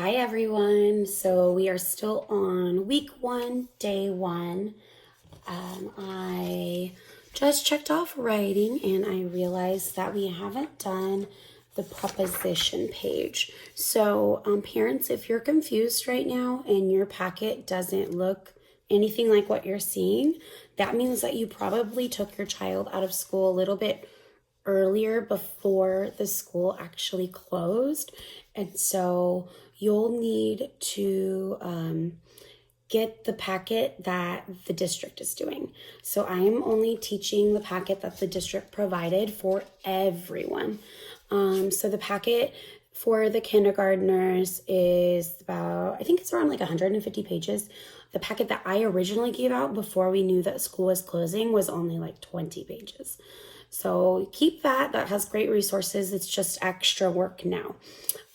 Hi everyone. So we are still on week 1, day 1. I just checked off writing and I realized that we haven't done the preposition page. So parents, if you're confused right now and your packet doesn't look anything like what you're seeing, that means that you probably took your child out of school a little bit earlier before the school actually closed. And so you'll need to get the packet that the district is doing. So I'm only teaching the packet that the district provided for everyone. So the packet for the kindergartners is about, I think it's around like 150 pages. The packet that I originally gave out before we knew that school was closing was only like 20 pages. So keep that. That has great resources. It's just extra work now.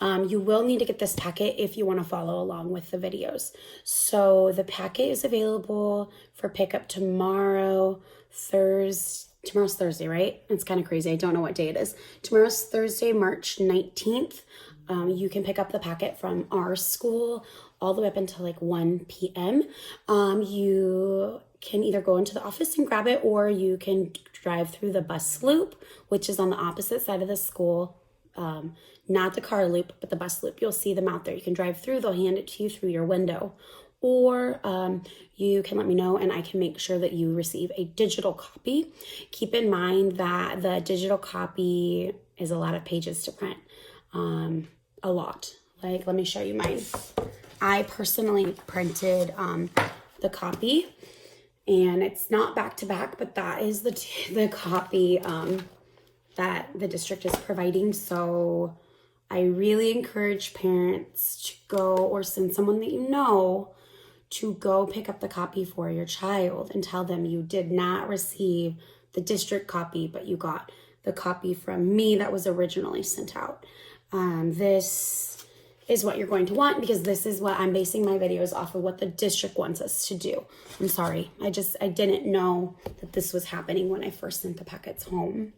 You will need to get this packet if you want to follow along with the videos. So the packet is available for pickup tomorrow, Tomorrow's Thursday, right? It's kind of crazy. I don't know what day it is. Tomorrow's Thursday, March 19th. You can pick up the packet from our school all the way up until like 1 p.m. You can either go into the office and grab it, or you can drive through the bus loop, which is on the opposite side of the school. Not the car loop, but the bus loop. You'll see them out there. You can drive through. They'll hand it to you through your window. Or you can let me know and I can make sure that you receive a digital copy. Keep in mind that the digital copy is a lot of pages to print. A lot. Like, let me show you mine. I personally printed the copy, and it's not back to back, but that is the copy that the district is providing. So I really encourage parents to go, or send someone that you know to go pick up the copy for your child and tell them you did not receive the district copy, but you got the copy from me that was originally sent out. This is what you're going to want, because this is what I'm basing my videos off of, what the district wants us to do. I'm sorry. I didn't know that this was happening when I first sent the packets home.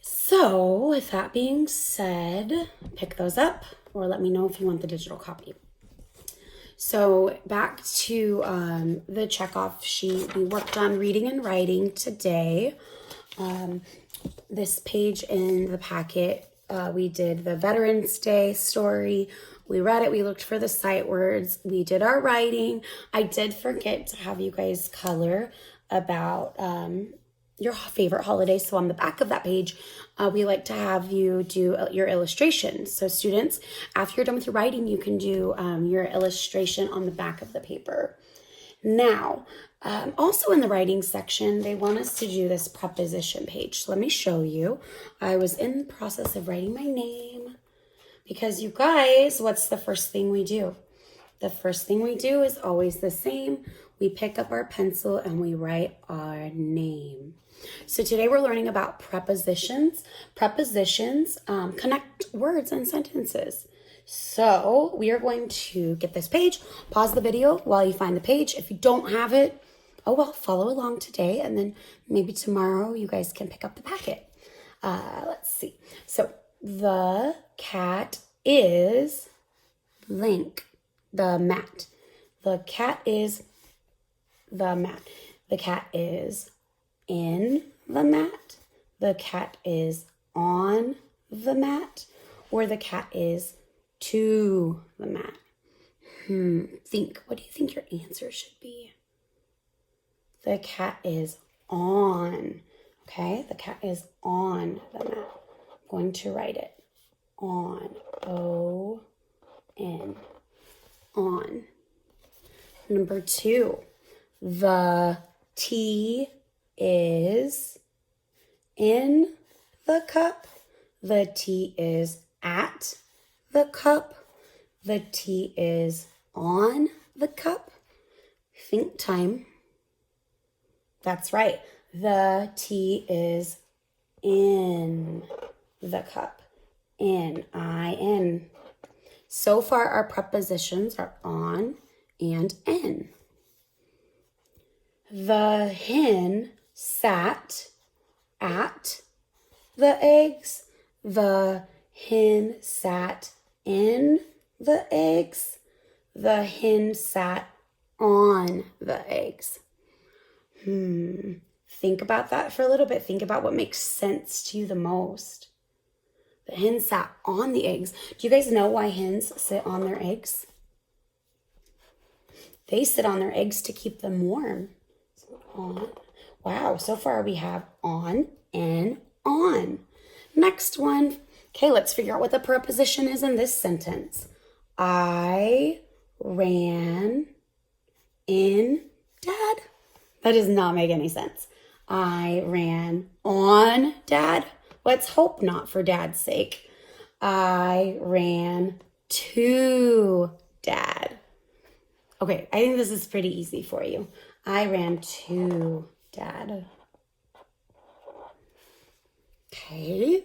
So with that being said, pick those up or let me know if you want the digital copy. So back to the checkoff sheet. We worked on reading and writing today. This page in the packet, we did the Veterans Day story. We read it. We looked for the sight words. We did our writing. I did forget to have you guys color about your favorite holiday. So on the back of that page, we like to have you do your illustrations. So students, after you're done with your writing, you can do your illustration on the back of the paper. Now, also in the writing section, they want us to do this preposition page. So let me show you. I was in the process of writing my name, because you guys, what's the first thing we do? The first thing we do is always the same. We pick up our pencil and we write our name. So today we're learning about prepositions. Prepositions connect words and sentences. So we are going to get this page, pause the video while you find the page. If you don't have it, oh well, follow along today, and then maybe tomorrow you guys can pick up the packet. Let's see. So the cat is blank, the mat. The cat is the mat. The cat is in the mat. The cat is on the mat. Or the cat is to the mat. Think. What do you think your answer should be? The cat is on. Okay, the cat is on the mat. I'm going to write it. On. O-N. On. Number 2. The tea is in the cup. The tea is at the cup. The tea is on the cup. Think time. That's right. The tea is in the cup. In, I-N. So far, our prepositions are on and in. The hen sat at the eggs. The hen sat in the eggs. The hen sat on the eggs. Think about that for a little bit. Think about what makes sense to you the most. The hen sat on the eggs. Do you guys know why hens sit on their eggs? They sit on their eggs to keep them warm. So on. Wow, so far we have on and on. Next one. Okay, let's figure out what the preposition is in this sentence. I ran in Dad. That does not make any sense. I ran on Dad. Let's hope not, for Dad's sake. I ran to Dad. Okay, I think this is pretty easy for you. I ran to Dad. Okay.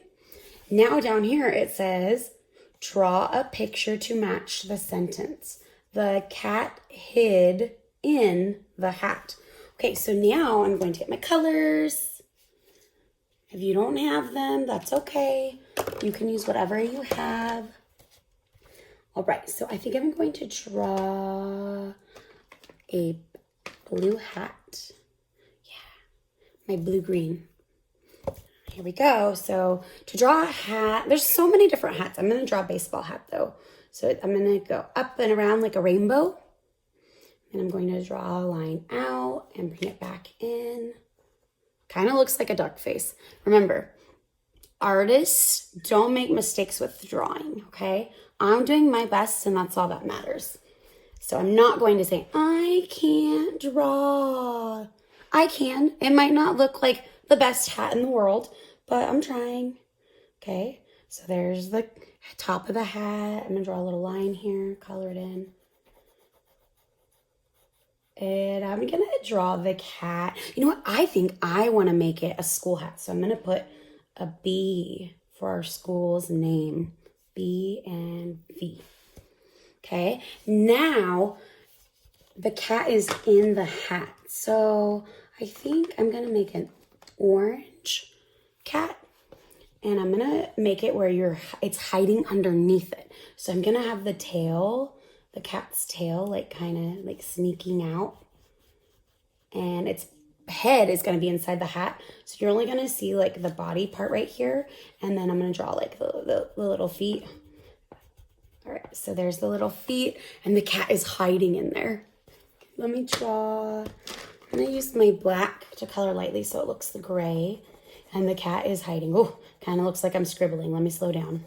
Now down here it says, draw a picture to match the sentence. The cat hid in the hat. Okay, so now I'm going to get my colors. If you don't have them, that's okay. You can use whatever you have. All right, so I think I'm going to draw a blue hat. Yeah, my blue-green. Here we go. So to draw a hat, there's so many different hats. I'm going to draw a baseball hat though. So I'm going to go up and around like a rainbow. And I'm going to draw a line out and bring it back in. Kind of looks like a duck face. Remember, artists don't make mistakes with drawing, okay? I'm doing my best and that's all that matters. So I'm not going to say, I can't draw. I can. It might not look like the best hat in the world, but I'm trying. Okay, so there's the top of the hat. I'm gonna draw a little line here, color it in. And I'm gonna draw the cat. You know what? I think I wanna make it a school hat. So I'm gonna put a B for our school's name. B and V. Okay, now the cat is in the hat. So I think I'm gonna make an orange cat, and I'm gonna make it where it's hiding underneath it. So I'm gonna have the tail, the cat's tail, like kind of like sneaking out, and its head is gonna be inside the hat. So you're only gonna see like the body part right here, and then I'm gonna draw like the little feet. All right, so there's the little feet, and the cat is hiding in there. Let me draw. I'm gonna use my black to color lightly so it looks the gray. And the cat is hiding. Oh, kind of looks like I'm scribbling. Let me slow down.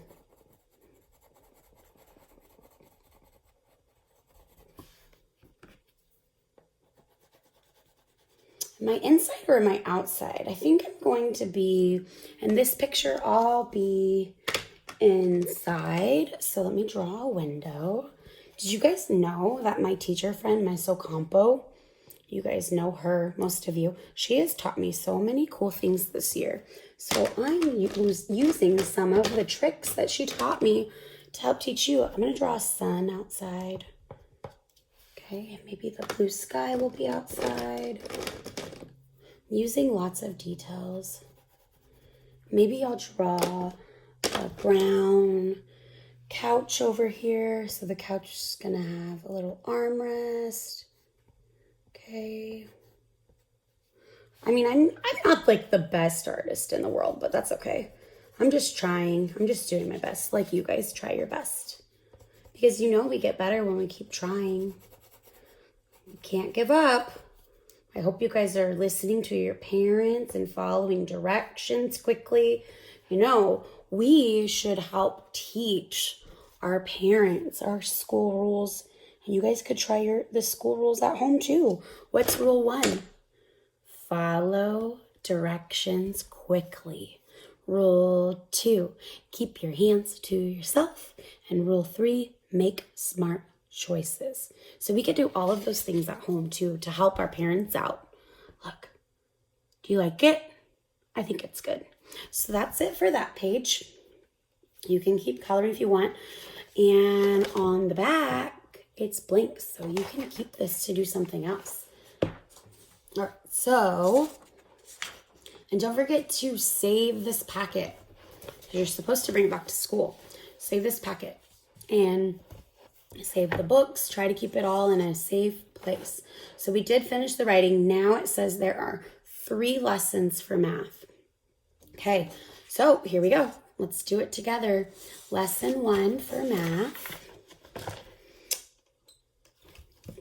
Am I inside or am I outside? I think I'm going to be, in this picture, I'll be inside. So let me draw a window. Did you guys know that my teacher friend, Miss Ocampo, you guys know her, most of you. She has taught me so many cool things this year. So I'm using some of the tricks that she taught me to help teach you. I'm going to draw a sun outside. Okay, and maybe the blue sky will be outside. I'm using lots of details. Maybe I'll draw a brown couch over here. So the couch is going to have a little armrest. Okay. I mean, I'm not like the best artist in the world, but that's okay. I'm just trying. I'm just doing my best. Like you guys, try your best. Because you know we get better when we keep trying. We can't give up. I hope you guys are listening to your parents and following directions quickly. You know, we should help teach our parents our school rules. And you guys could try the school rules at home too. What's rule 1? Follow directions quickly. Rule 2, keep your hands to yourself. And rule 3, make smart choices. So we could do all of those things at home too to help our parents out. Look, do you like it? I think it's good. So that's it for that page. You can keep coloring if you want. And on the back, it's blank, so you can keep this to do something else. All right, so, and don't forget to save this packet. You're supposed to bring it back to school. Save this packet. And Save the books. Try to keep it all in a safe place. So we did finish the writing. Now it says there are 3 lessons for math. Okay, so here we go. Let's do it together. Lesson 1 for math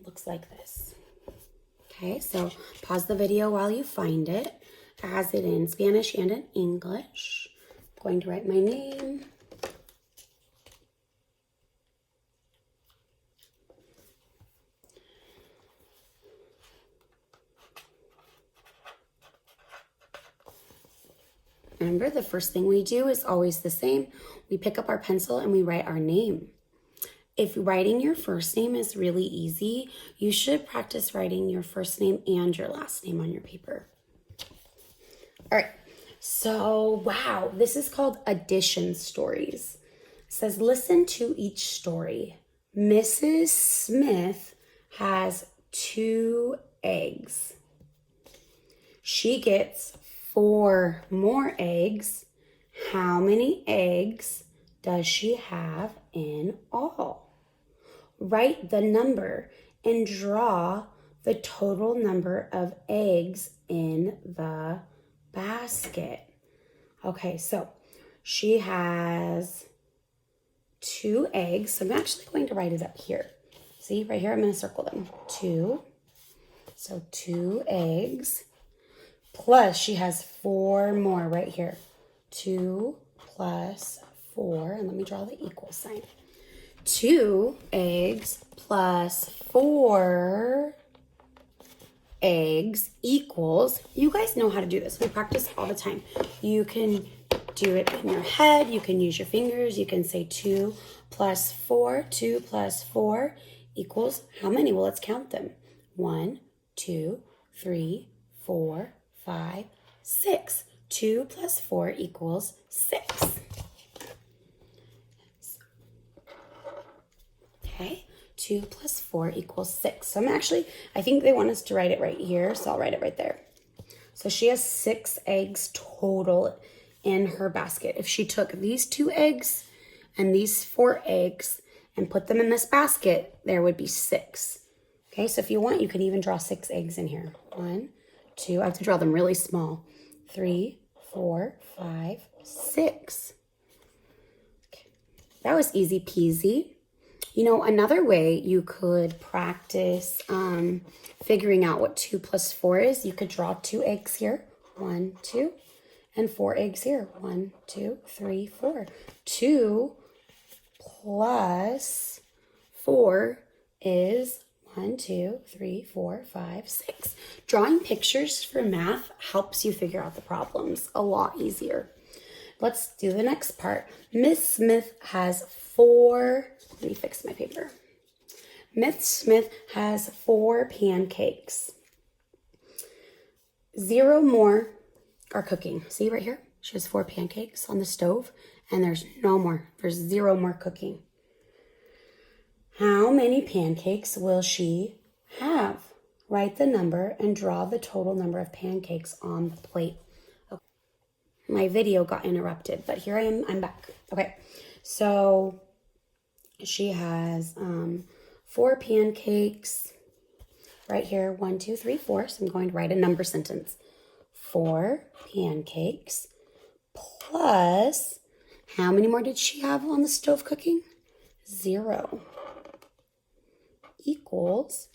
looks like this. Okay, so pause the video while you find it. It has it in Spanish and in English. I'm going to write my name. Remember, the first thing we do is always the same. We pick up our pencil and we write our name. If writing your first name is really easy, you should practice writing your first name and your last name on your paper. All right, so wow, this is called addition stories. It says, listen to each story. Mrs. Smith has 2 eggs. She gets 4 more eggs. How many eggs does she have in all? Write the number and draw the total number of eggs in the basket. Okay, so she has 2 eggs. So I'm actually going to write it up here. See, right here, I'm going to circle them. 2. So 2 eggs. Plus, she has 4 more right here. 2 plus 4. And let me draw the equal sign. 2 eggs plus 4 eggs equals, you guys know how to do this. We practice all the time. You can do it in your head. You can use your fingers. You can say 2 plus 4. 2 plus 4 equals how many? Well, let's count them. 1, 2, 3, 4, 5, 6. 2 plus 4 equals 6. Okay, 2 plus 4 equals 6. So I think they want us to write it right here, so I'll write it right there. So she has 6 eggs total in her basket. If she took these 2 eggs and these 4 eggs and put them in this basket, there would be 6. Okay, so if you want, you could even draw 6 eggs in here. 1, 2, I have to draw them really small. 3, 4, 5, 6. Okay. That was easy peasy. You know, another way you could practice figuring out what 2 plus 4 is, you could draw 2 eggs here. 1, 2, and 4 eggs here. 1, 2, 3, 4. 2 plus 4 is 1, 2, 3, 4, 5, 6. Drawing pictures for math helps you figure out the problems a lot easier. Let's do the next part. Miss Smith has 4, let me fix my paper. Miss Smith has 4 pancakes. 0 more are cooking. See right here? She has 4 pancakes on the stove and there's no more. There's 0 more cooking. How many pancakes will she have? Write the number and draw the total number of pancakes on the plate. Okay. My video got interrupted, but here I am, I'm back. Okay, so she has 4 pancakes right here. 1, 2, 3, 4. So I'm going to write a number sentence. 4 pancakes plus, how many more did she have on the stove cooking? 0. Equals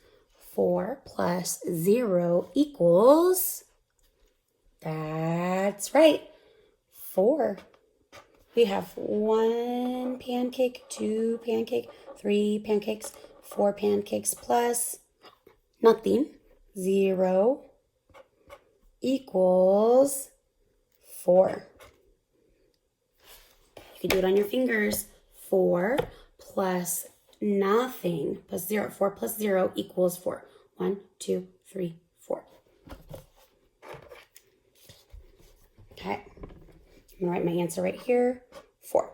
4 plus 0 equals, that's right, 4. We have 1 pancake, 2 pancake, 3 pancakes, 4 pancakes plus nothing. 0 equals 4. You can do it on your fingers. 4 plus nothing plus 0. 4 plus 0 equals 4. 1, 2, 3, 4. Okay. I'm going to write my answer right here, 4.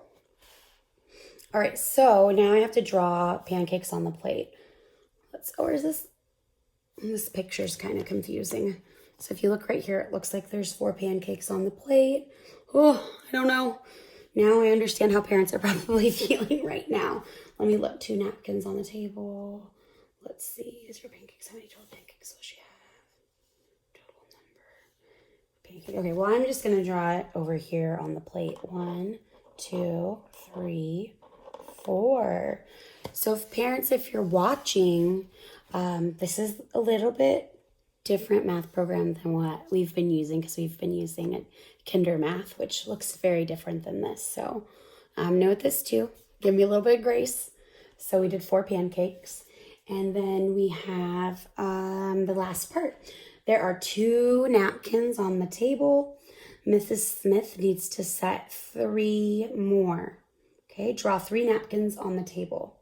All right, so now I have to draw pancakes on the plate. Where is this? This picture is kind of confusing. So if you look right here, it looks like there's 4 pancakes on the plate. Oh, I don't know. Now I understand how parents are probably feeling right now. Let me look. 2 napkins on the table. Let's see. Is your pancakes? How many total pancakes will she have? Total number. Pancake. Okay, well, I'm just going to draw it over here on the plate. 1, 2, 3, 4. So if you're watching, this is a little bit different math program than what we've been using, because we've been using a Kinder Math, which looks very different than this. So note this too. Give me a little bit of grace. So we did 4 pancakes. And then we have the last part. There are 2 napkins on the table. Mrs. Smith needs to set 3 more. Okay, draw 3 napkins on the table.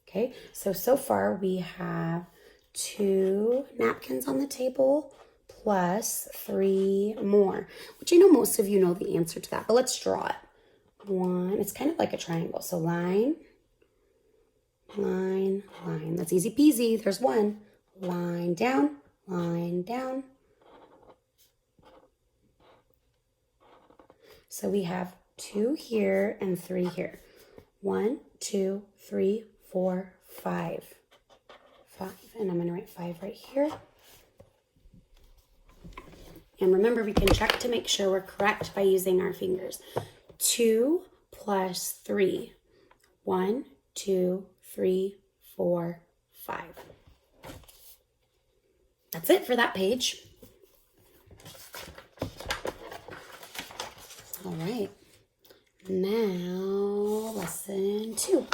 Okay, so far we have 2 napkins on the table plus 3 more, which I know most of you know the answer to that, but let's draw it. 1, it's kind of like a triangle. So line, line, line. That's easy peasy. There's 1. Line down, line down. So we have 2 here and 3 here. 1, 2, 3, 4, 5. 5, and I'm going to write 5 right here. And remember, we can check to make sure we're correct by using our fingers. 2 plus 3. 1, 2, 3, 4, 5. That's it for that page. All right. Now, lesson 2.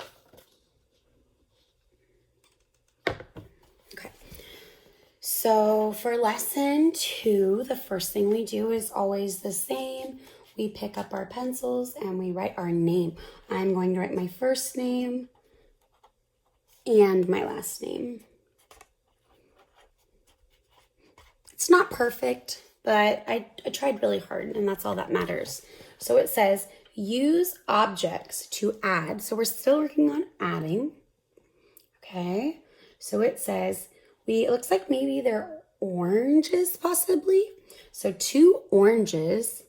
So for lesson 2, the first thing we do is always the same. We pick up our pencils and we write our name. I'm going to write my first name and my last name. It's not perfect, but I tried really hard, and that's all that matters. So it says, use objects to add. So we're still working on adding. Okay, so it says, it looks like maybe they're oranges possibly. So 2 oranges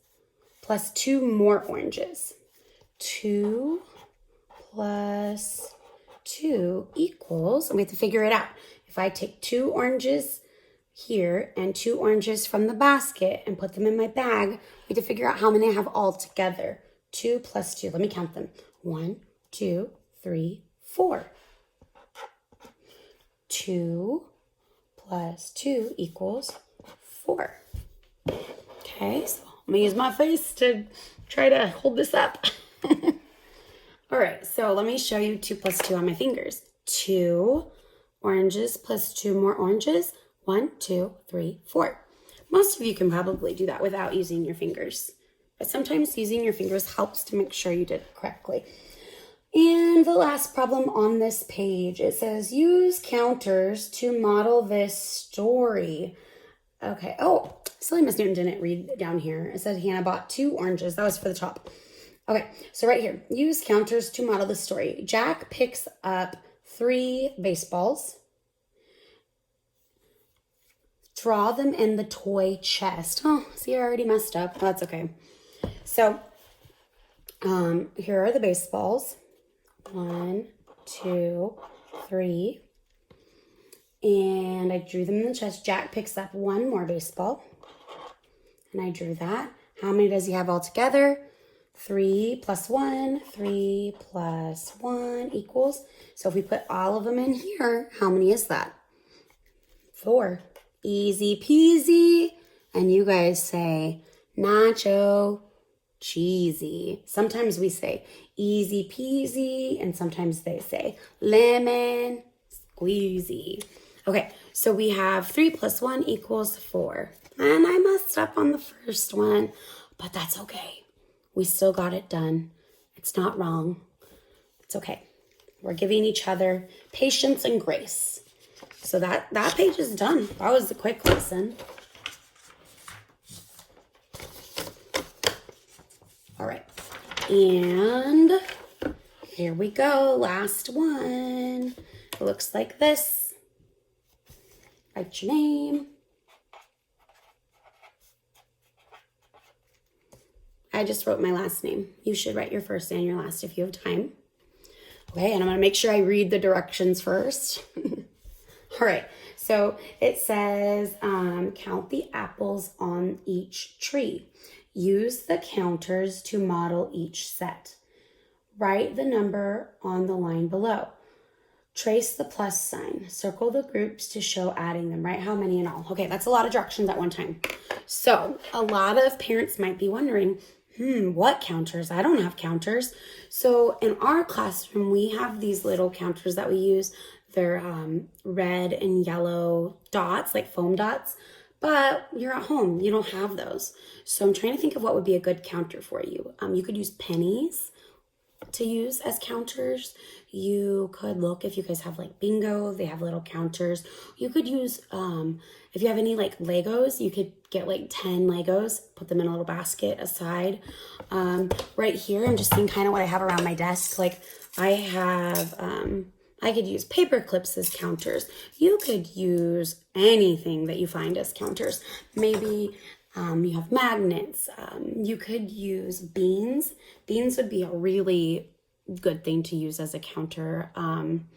plus 2 more oranges. 2 plus 2 equals, and we have to figure it out. If I take 2 oranges here and 2 oranges from the basket and put them in my bag, we have to figure out how many I have all together. 2 plus 2, let me count them. 1, 2, 3, 4. 2 plus 2 equals 4. Okay, so I'm gonna use my face to try to hold this up. All right, so let me show you 2 plus 2 on my fingers. 2 oranges plus 2 more oranges. 1, 2, 3, 4. Most of you can probably do that without using your fingers, but sometimes using your fingers helps to make sure you did it correctly. And the last problem on this page, it says use counters to model this story. Okay, oh, silly Miss Newton didn't read down here. It said Hannah bought 2 oranges. That was for the top. Okay, so right here, use counters to model the story. Jack picks up 3 baseballs. Draw them in the toy chest. Oh, see, I already messed up. That's okay. So, here are the baseballs. 1, 2, 3. And I drew them in the chest. Jack picks up 1 more baseball. And I drew that. How many does he have all together? 3 plus 1. 3 plus 1 equals. So if we put all of them in here, how many is that? 4. Easy peasy. And you guys say nacho cheesy. Sometimes we say easy peasy, and sometimes they say lemon squeezy. Okay, so we have 3 plus 1 equals 4. And I messed up on the first one, but that's okay. We still got it done. It's not wrong. It's okay. We're giving each other patience and grace. So that page is done. That was a quick lesson. All right. And here we go. Last one. It looks like this. Write your name. I just wrote my last name. You should write your first and your last if you have time. Okay, and I'm gonna make sure I read the directions first. All right, so it says count the apples on each tree. Use the counters to model each set. Write the number on the line below. Trace the plus sign. Circle the groups to show adding them. Write how many in all. Okay, that's a lot of directions at one time. So a lot of parents might be wondering, what counters? I don't have counters. So in our classroom, we have these little counters that we use. They're red and yellow dots, like foam dots, but you're at home. You don't have those. So I'm trying to think of what would be a good counter for you. You could use pennies to use as counters. You could look if you guys have like bingo, they have little counters. You could use, if you have any like Legos, you could get like 10 Legos, put them in a little basket aside. Right here, I'm just seeing kind of what I have around my desk. Like I have, I could use paper clips as counters. You could use anything that you find as counters. Maybe you have magnets. You could use beans. Beans would be a really good thing to use as a counter. I'm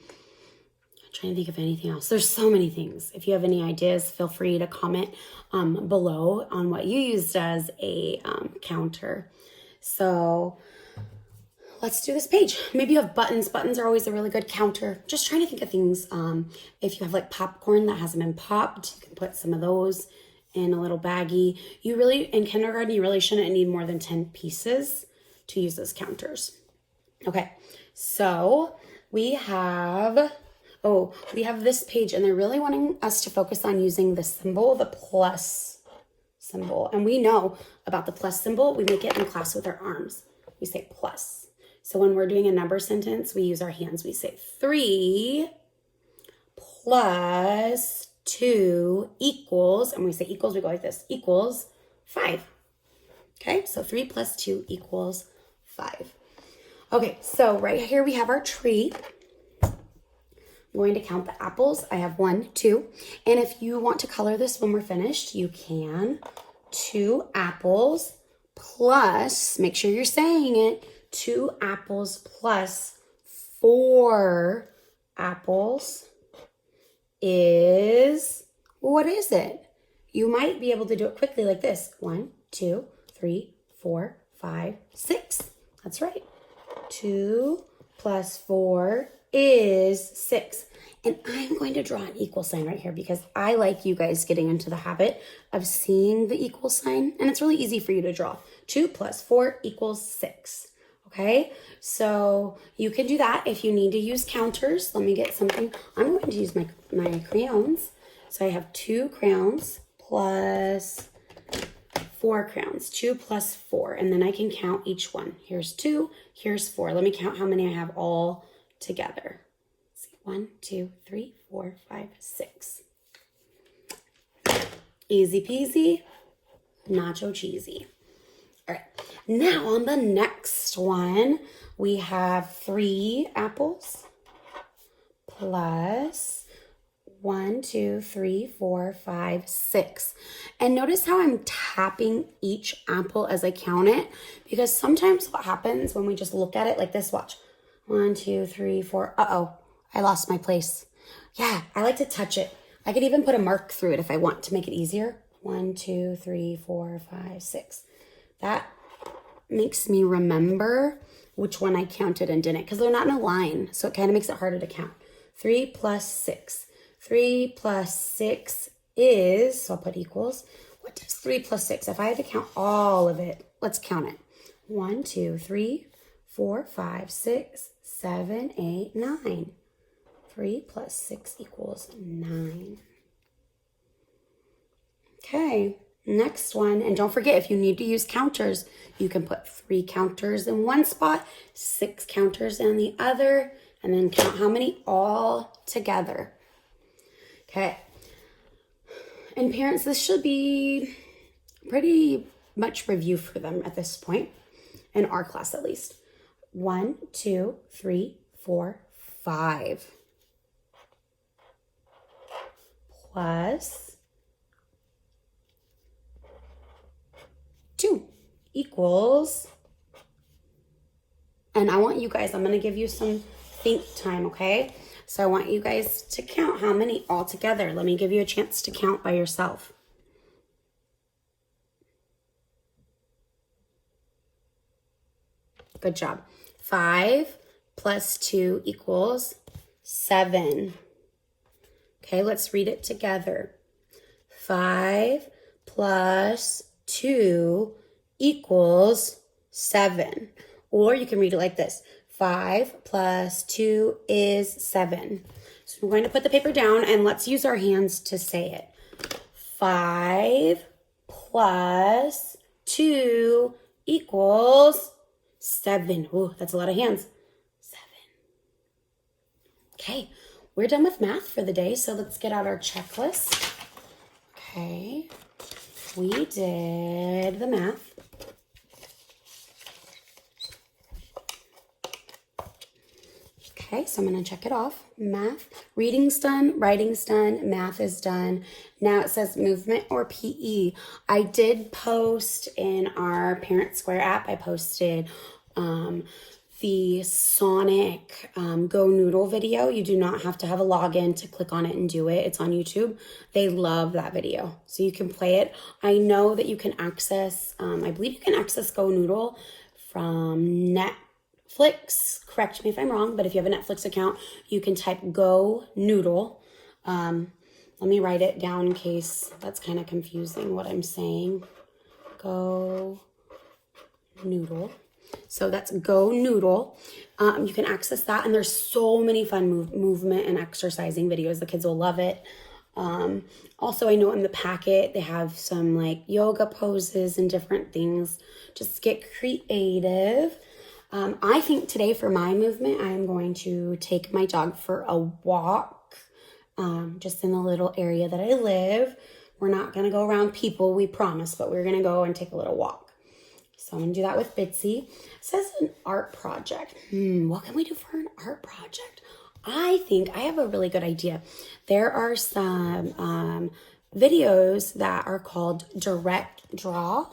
trying to think of anything else. There's so many things. If you have any ideas, feel free to comment below on what you used as a counter. So let's do this page. Maybe you have buttons. Buttons are always a really good counter. Just trying to think of things. If you have like popcorn that hasn't been popped, you can put some of those in a little baggie. You really, in kindergarten, you really shouldn't need more than 10 pieces to use as counters. Okay, so we have this page, and they're really wanting us to focus on using the symbol, the plus symbol. And we know about the plus symbol. We make it in class with our arms. We say plus. So when we're doing a number sentence, we use our hands. We say 3 plus 2 equals, and when we say equals, we go like this, equals 5. Okay, so 3 plus 2 equals 5. Okay, so right here we have our tree. I'm going to count the apples. I have 1, 2. And if you want to color this when we're finished, you can. 2 apples plus, make sure you're saying it, 2 apples plus 4 apples is, what is it? You might be able to do it quickly like this. 1, 2, 3, 4, 5, 6. That's right. 2 plus 4 is 6. And I'm going to draw an equal sign right here because I like you guys getting into the habit of seeing the equal sign. And it's really easy for you to draw. 2 plus 4 equals 6. Okay, so you can do that if you need to use counters. Let me get something. I'm going to use my crayons. So I have 2 crayons plus 4 crayons. 2 plus 4. And then I can count each one. Here's 2. Here's 4. Let me count how many I have all together. Let's see. 1, 2, 3, 4, 5, 6. Easy peasy, nacho cheesy. All right. Now on the next one, we have 3 apples plus 1, 2, 3, 4, 5, 6. And notice how I'm tapping each apple as I count it, because sometimes what happens when we just look at it like this, watch. 1, 2, 3, 4. Uh-oh, I lost my place. Yeah, I like to touch it. I could even put a mark through it if I want to make it easier. 1, 2, 3, 4, 5, 6. That makes me remember which one I counted and didn't, because they're not in a line, so it kind of makes it harder to count. 3 plus 6. 3 plus 6 is, so I'll put equals. What does 3 plus 6? If I had to count all of it, let's count it. 1, 2, 3, 4, 5, 6, 7, 8, 9. 3 plus 6 equals 9. Okay, next one. And don't forget, if you need to use counters, you can put 3 counters in one spot, 6 counters in the other, and then count how many all together. Okay. And parents, this should be pretty much review for them at this point, in our class at least. 1, 2, 3, 4, 5. Plus 2 equals, and I want you guys, I'm going to give you some think time, okay? So I want you guys to count how many altogether. Let me give you a chance to count by yourself. Good job. 5 plus 2 equals 7. Okay, let's read it together. 5 plus 2 equals 7. Or you can read it like this. 5 plus 2 is 7. So we're going to put the paper down and let's use our hands to say it. 5 plus 2 equals 7. Oh, that's a lot of hands. 7. Okay, we're done with math for the day, so let's get out our checklist. Okay, we did the math. Okay, so I'm going to check it off. Math, reading's done, writing's done, math is done. Now it says movement or PE. I did post in our Parent Square app, I posted the Sonic Go Noodle video. You do not have to have a login to click on it and do it. It's on YouTube. They love that video. So you can play it. I know that you can access, I believe you can access Go Noodle from Netflix. Correct me if I'm wrong, but if you have a Netflix account, you can type Go Noodle. Let me write it down in case that's kind of confusing what I'm saying. Go Noodle. So that's Go Noodle. You can access that, and there's so many fun movement and exercising videos. The kids will love it. Also, I know in the packet they have some like yoga poses and different things. Just get creative. I think today for my movement, I am going to take my dog for a walk, just in the little area that I live. We're not going to go around people, we promise, but we're going to go and take a little walk. So I'm going to do that with Bitsy. It says an art project. What can we do for an art project? I think I have a really good idea. There are some videos that are called Direct Draw.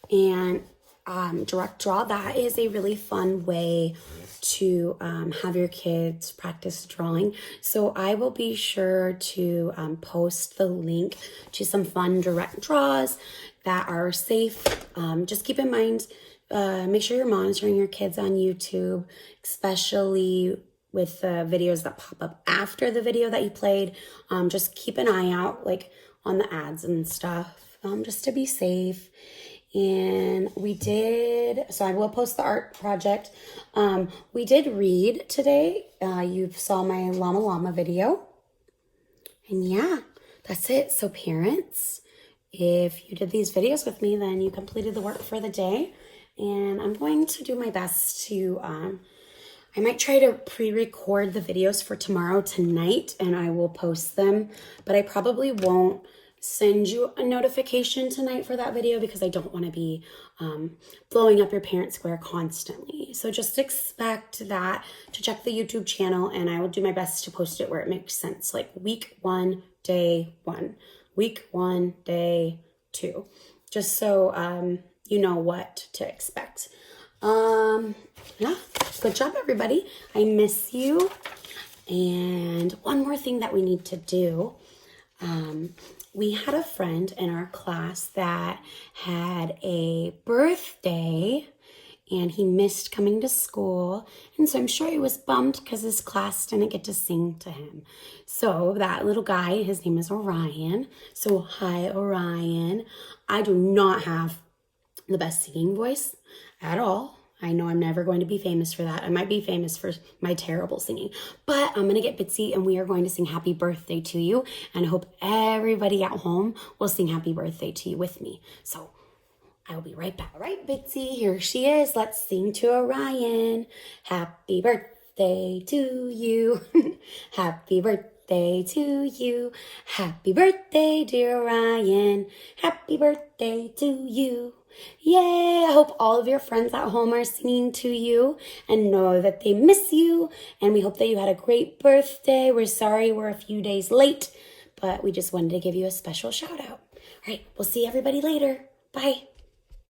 And Direct Draw, that is a really fun way to have your kids practice drawing. So I will be sure to post the link to some fun direct draws that are safe. Just keep in mind, make sure you're monitoring your kids on YouTube, especially with the videos that pop up after the video that you played. Just keep an eye out like on the ads and stuff, just to be safe. And we did, so I will post the art project. We did read today. You saw my Llama Llama video. And yeah, that's it. So parents, if you did these videos with me, then you completed the work for the day. And I'm going to do my best to, I might try to pre-record the videos for tomorrow tonight and I will post them, but I probably won't send you a notification tonight for that video because I don't want to be blowing up your Parent Square constantly. So just expect that to check the YouTube channel and I will do my best to post it where it makes sense, like week 1, day 1, week 1, day 2, just so you know what to expect. Yeah, good job everybody. I miss you. And one more thing that we need to do. We had a friend in our class that had a birthday and he missed coming to school. And so I'm sure he was bummed because his class didn't get to sing to him. So that little guy, his name is Orion. So hi, Orion. I do not have the best singing voice at all. I know I'm never going to be famous for that. I might be famous for my terrible singing, but I'm going to get Bitsy and we are going to sing happy birthday to you. And I hope everybody at home will sing happy birthday to you with me. So I will be right back. All right, Bitsy, here she is. Let's sing to Orion. Happy birthday to you. Happy birthday to you. Happy birthday, dear Orion. Happy birthday to you. Yay! I hope all of your friends at home are singing to you and know that they miss you. And we hope that you had a great birthday. We're sorry we're a few days late, but we just wanted to give you a special shout out. All right, we'll see everybody later. Bye.